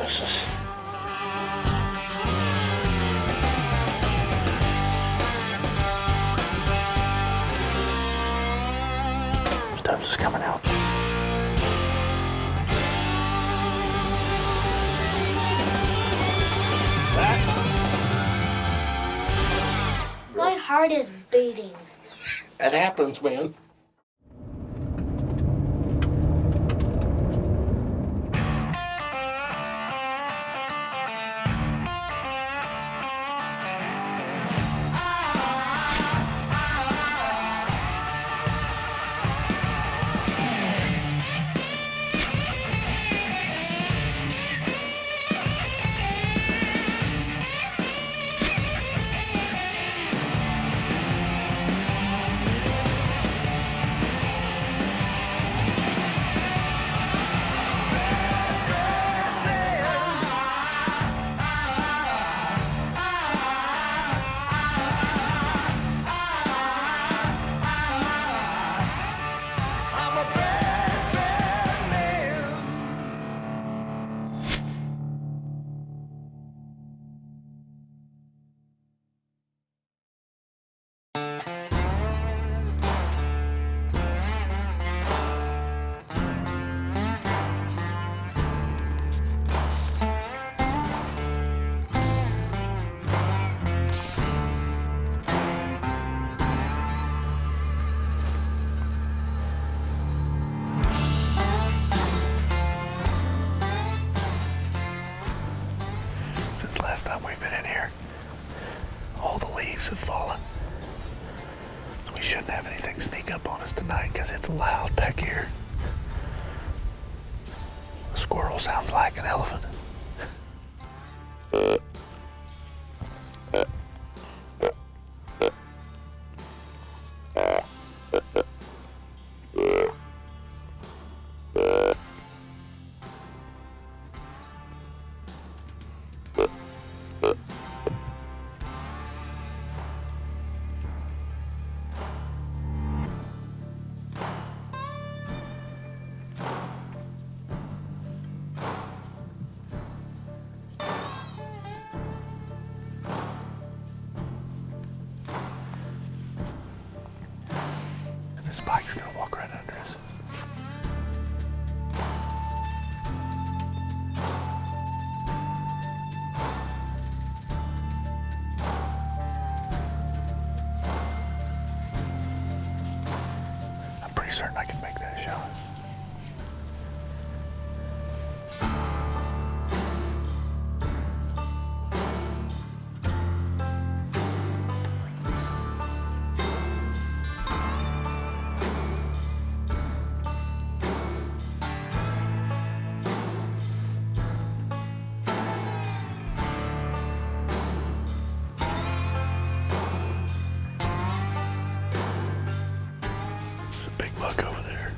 missus. Stubs is coming out. My heart is beating. That happens, man. Since last time we've been in here, all the leaves have fallen. So we shouldn't have anything sneak up on us tonight because it's loud back here. A squirrel sounds like an elephant. Spike's gonna walk right under us. I'm pretty certain I can make that shot. Buck over there.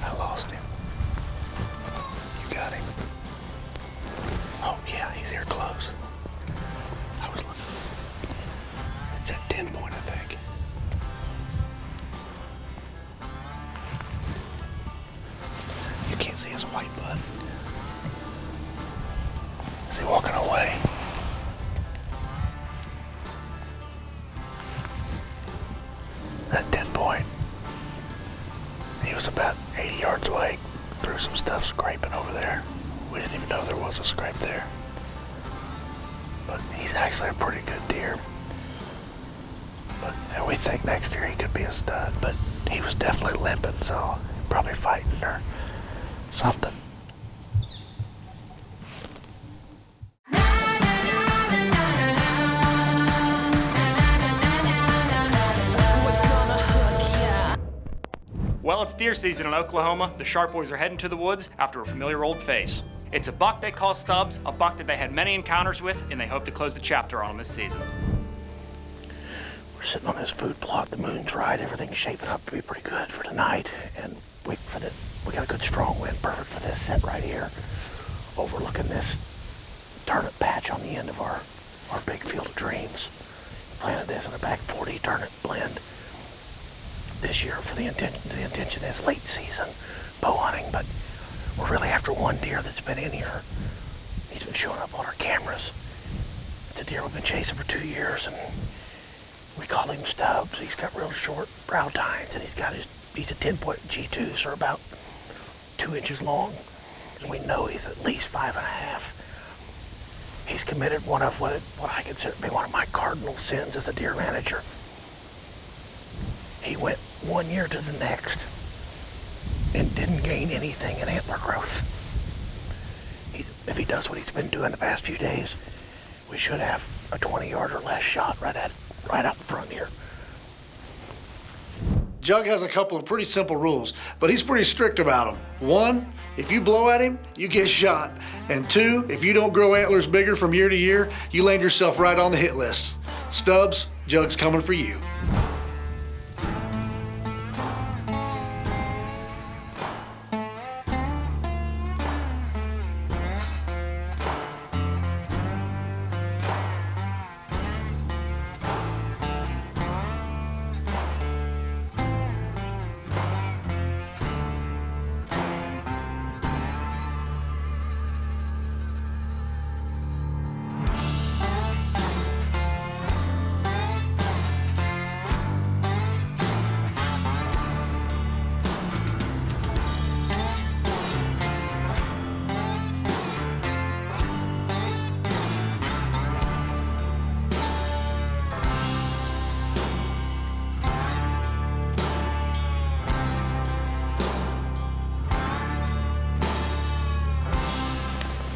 I lost him. You got him. Oh yeah, he's here close. I was looking. It's at 10 point, I think. You can't see his white butt. Is he walking away? That 10 point. He was about 80 yards away. Threw some stuff scraping over there. We didn't even know there was a scrape there. But he's actually a pretty good deer. And we think next year he could be a stud, but he was definitely limping, so probably fighting or something. Well, it's deer season in Oklahoma. The Sharp Boys are heading to the woods after a familiar old face. It's a buck they call Stubs, a buck that they had many encounters with, and they hope to close the chapter on him this season. We're sitting on this food plot. The moon's right. Everything's shaping up to be pretty good for tonight. And we got a good strong wind, perfect for this set right here, overlooking this turnip patch on the end of our big field of dreams. planted this in a back 40 turnip blend this year for the intention is late season bow hunting, but we're really after one deer that's been in here. He's been showing up on our cameras. It's a deer we've been chasing for 2 years, and we call him Stubs. He's got real short brow tines, and he's a 10-point G2s, or about 2 inches long. And we know he's at least 5.5. He's committed one of what I consider to be one of my cardinal sins as a deer manager. He went 1 year to the next and didn't gain anything in antler growth. If he does what he's been doing the past few days, we should have a 20-yard or less shot right out front here. Jug has a couple of pretty simple rules, but he's pretty strict about them. 1, if you blow at him, you get shot. And 2, if you don't grow antlers bigger from year to year, you land yourself right on the hit list. Stubs, Jug's coming for you.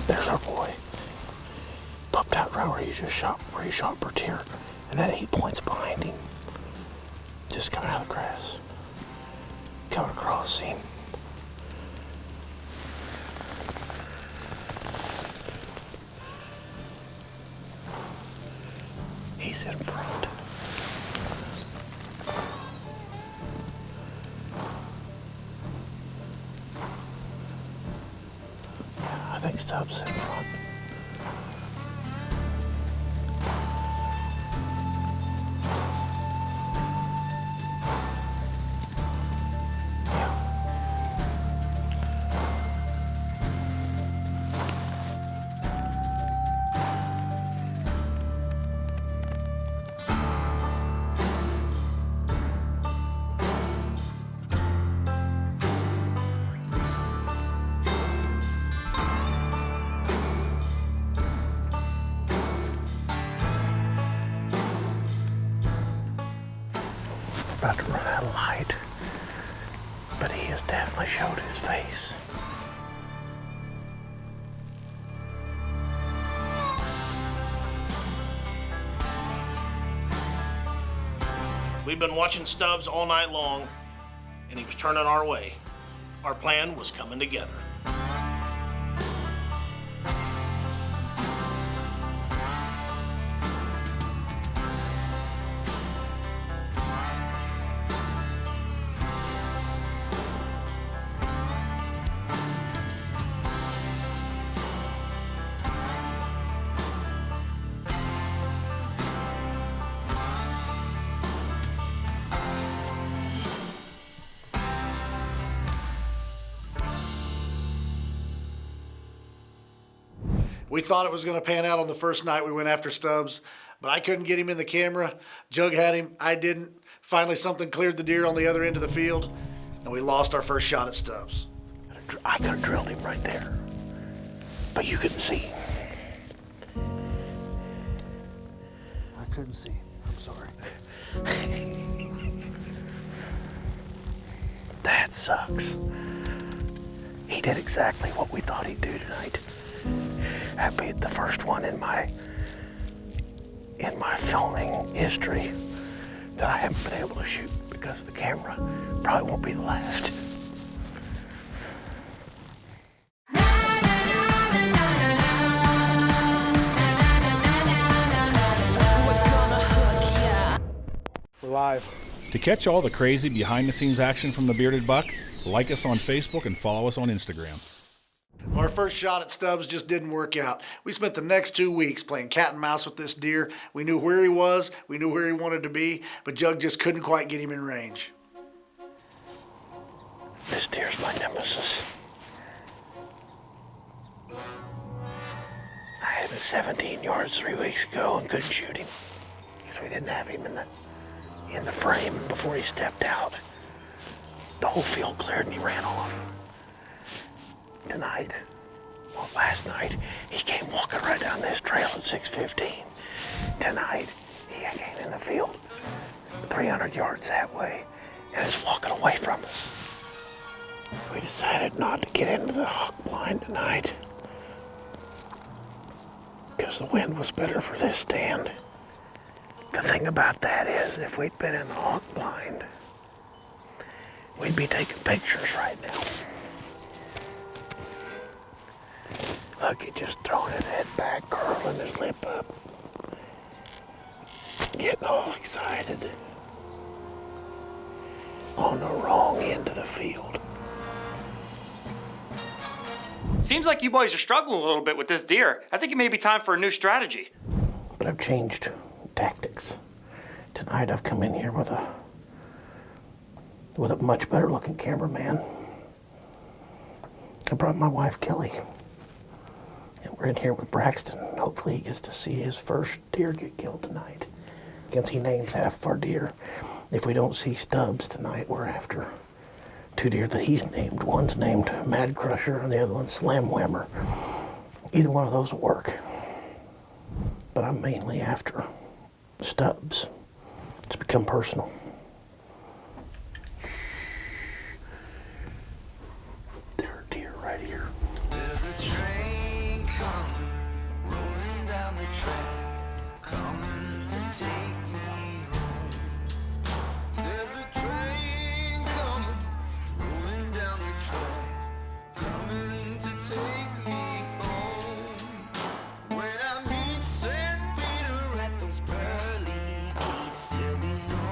There's our boy. Popped out right where he shot Bertier. And that 8 points behind him. Just coming out of the grass. Coming across him. He's in front. I think Stubs in front. About to run out of light, but he has definitely showed his face. We've been watching Stubs all night long, and he was turning our way. Our plan was coming together. We thought it was going to pan out on the first night we went after Stubs, but I couldn't get him in the camera. Jug had him, I didn't. Finally, something cleared the deer on the other end of the field, and we lost our first shot at Stubs. I could have drilled him right there, but you couldn't see him. I couldn't see him. I'm sorry. That sucks. He did exactly what we thought he'd do tonight. That'd be the first one in my filming history that I haven't been able to shoot because of the camera. Probably won't be the last. We're live. To catch all the crazy behind-the-scenes action from the Bearded Buck, like us on Facebook and follow us on Instagram. All Our first shot at Stubs just didn't work out. We spent the next 2 weeks playing cat and mouse with this deer. We knew where he was, we knew where he wanted to be, but Jug just couldn't quite get him in range. This deer's my nemesis. I had him at 17 yards 3 weeks ago and couldn't shoot him because we didn't have him in the frame before he stepped out. The whole field cleared and he ran off. Tonight, well, last night, he came walking right down this trail at 6:15. Tonight, he came in the field 300 yards that way and is walking away from us. We decided not to get into the hawk blind tonight because the wind was better for this stand. The thing about that is, if we'd been in the hawk blind, we'd be taking pictures right now. Look, he's just throwing his head back, curling his lip up, getting all excited on the wrong end of the field. Seems like you boys are struggling a little bit with this deer. I think it may be time for a new strategy. But I've changed tactics. Tonight I've come in here with a much better looking cameraman. I brought my wife Kelly. And we're in here with Braxton. Hopefully he gets to see his first deer get killed tonight. Since he names half of our deer. If we don't see Stubs tonight, we're after 2 deer that he's named. One's named Mad Crusher and the other one's Slam Whammer. Either one of those will work. But I'm mainly after Stubs. It's become personal. There are deer right here. There's a train coming, rolling down the track, coming to take me home. There's a train coming, rolling down the track, coming to take me home. When I meet St. Peter at those pearly gates, there'll be no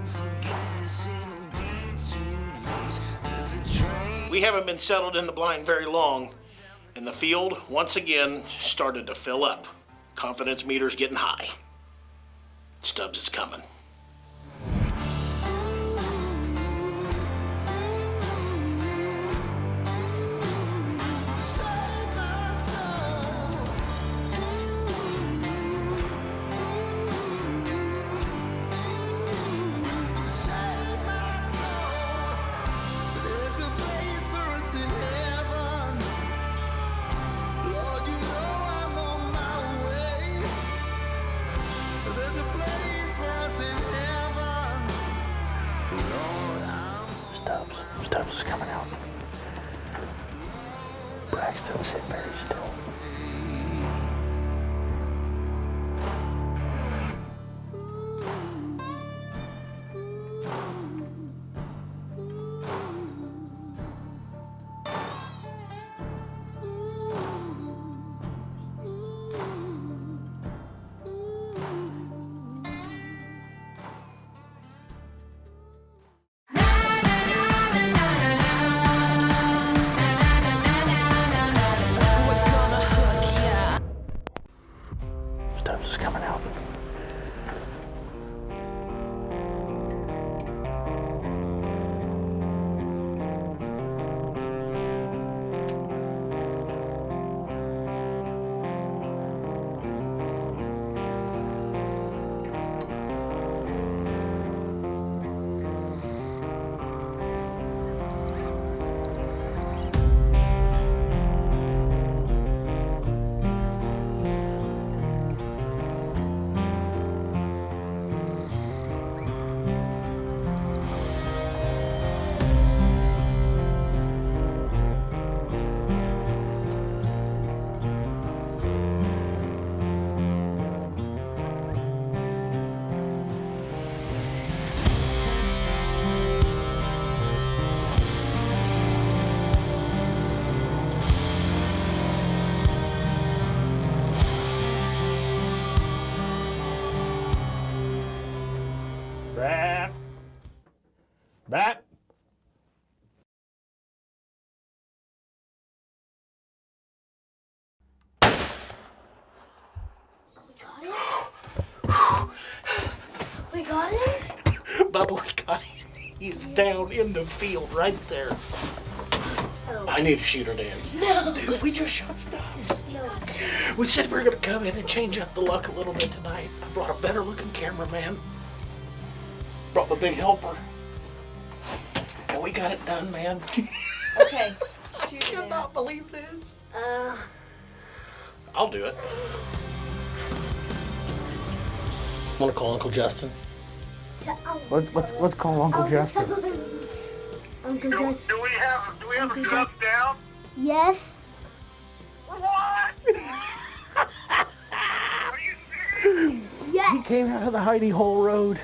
forgiveness, it'll be too late. There's a train. We haven't been settled in the blind very long, and the field once again started to fill up. Confidence meters getting high. Stubbs is coming. Save my soul. Save my soul. There's a place for us in heaven. Lord, you know I'm on my way. There's a place for us in heaven. Lord, I'm Stubbs is coming out. Braxton, sit very still. Stubs is coming out. Bat. Bat. down in the field right there. I need a shooter dance. No. Dude, we just shot Stubs. No. We said we were gonna come in and change up the luck a little bit tonight. I brought a better looking cameraman. Brought the big helper. And we got it done, man. Okay. Shoot I cannot believe this. I'll do it. Wanna call Uncle Justin? Let's call Uncle Justin. Uncle Justin. Do we have a Stubs down? Yes. What? Are you serious? He Yes. came out of the hidey hole road,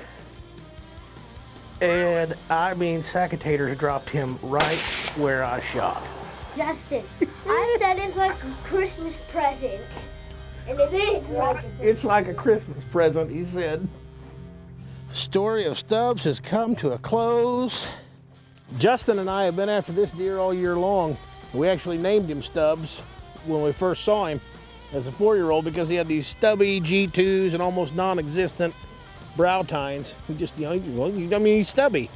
and I mean, Sacatators dropped him right where I shot. Justin, I said it's like a Christmas present. And it is like a It's like a Christmas present, he said. The story of Stubbs has come to a close. Justin and I have been after this deer all year long. We actually named him Stubbs when we first saw him as a 4-year-old because he had these stubby G2s and almost non-existent brow tines. He just, he's stubby.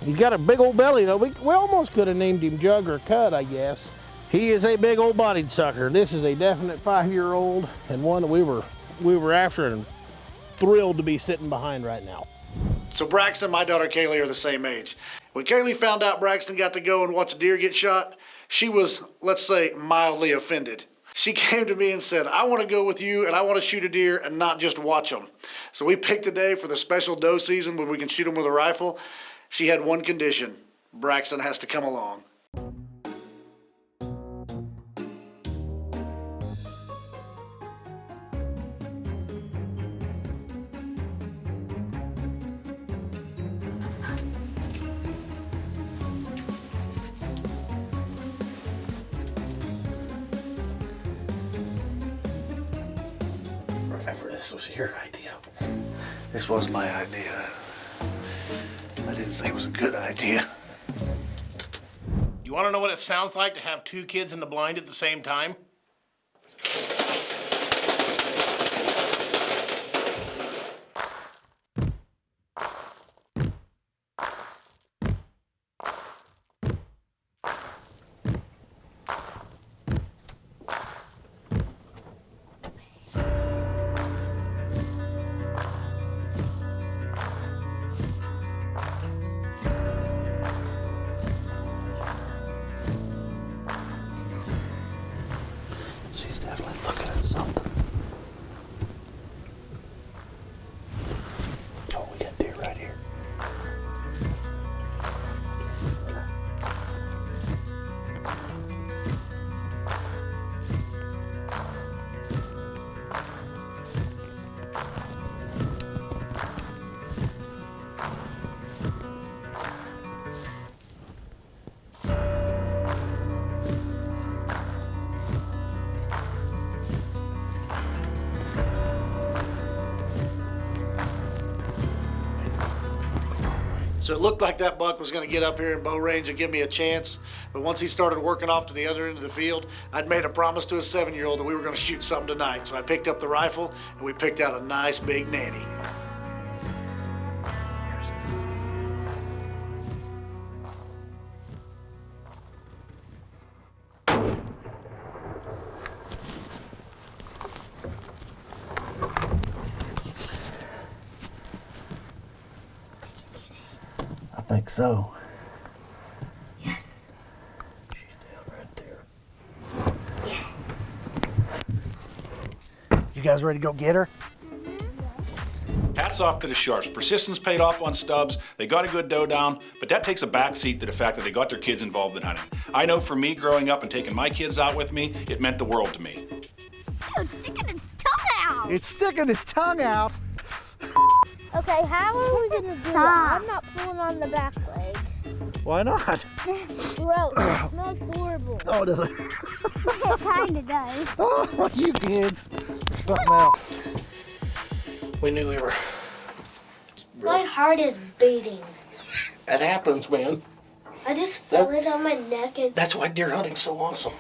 He's got a big old belly though. We almost could have named him Jug or Cud, I guess. He is a big old bodied sucker. This is a definite 5-year-old and one that we were after and thrilled to be sitting behind right now. So Braxton and my daughter Kaylee are the same age. When Kaylee found out Braxton got to go and watch a deer get shot, she was, let's say, mildly offended. She came to me and said, I want to go with you and I want to shoot a deer and not just watch them. So we picked a day for the special doe season when we can shoot them with a rifle. She had one condition: Braxton has to come along. Remember, this was your idea. This was my idea. I didn't say it was a good idea. You wanna know what it sounds like to have 2 kids in the blind at the same time? She's definitely looking at something. Oh, we got deer right here. So it looked like that buck was going to get up here in bow range and give me a chance. But once he started working off to the other end of the field, I'd made a promise to a 7-year-old that we were going to shoot something tonight. So I picked up the rifle and we picked out a nice big nanny. I think so. Yes. She's down right there. You guys ready to go get her? Hats off to the Sharps. Persistence paid off on Stubs. They got a good doe down, but that takes a backseat to the fact that they got their kids involved in hunting. I know for me, growing up and taking my kids out with me, it meant the world to me. Dude, sticking its tongue out. It's sticking its tongue out. Okay, how are we gonna do that? I'm not pulling on the back legs. Why not? Gross. It smells horrible. Oh, does it? It kinda does. Oh, you kids. There's something else. We knew we were. My heart is beating. That happens, man. I just felt it on my neck and That's why deer hunting's so awesome.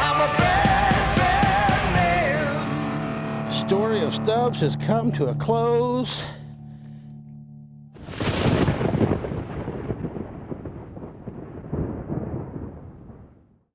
I'm a bad story of Stubbs has come to a close.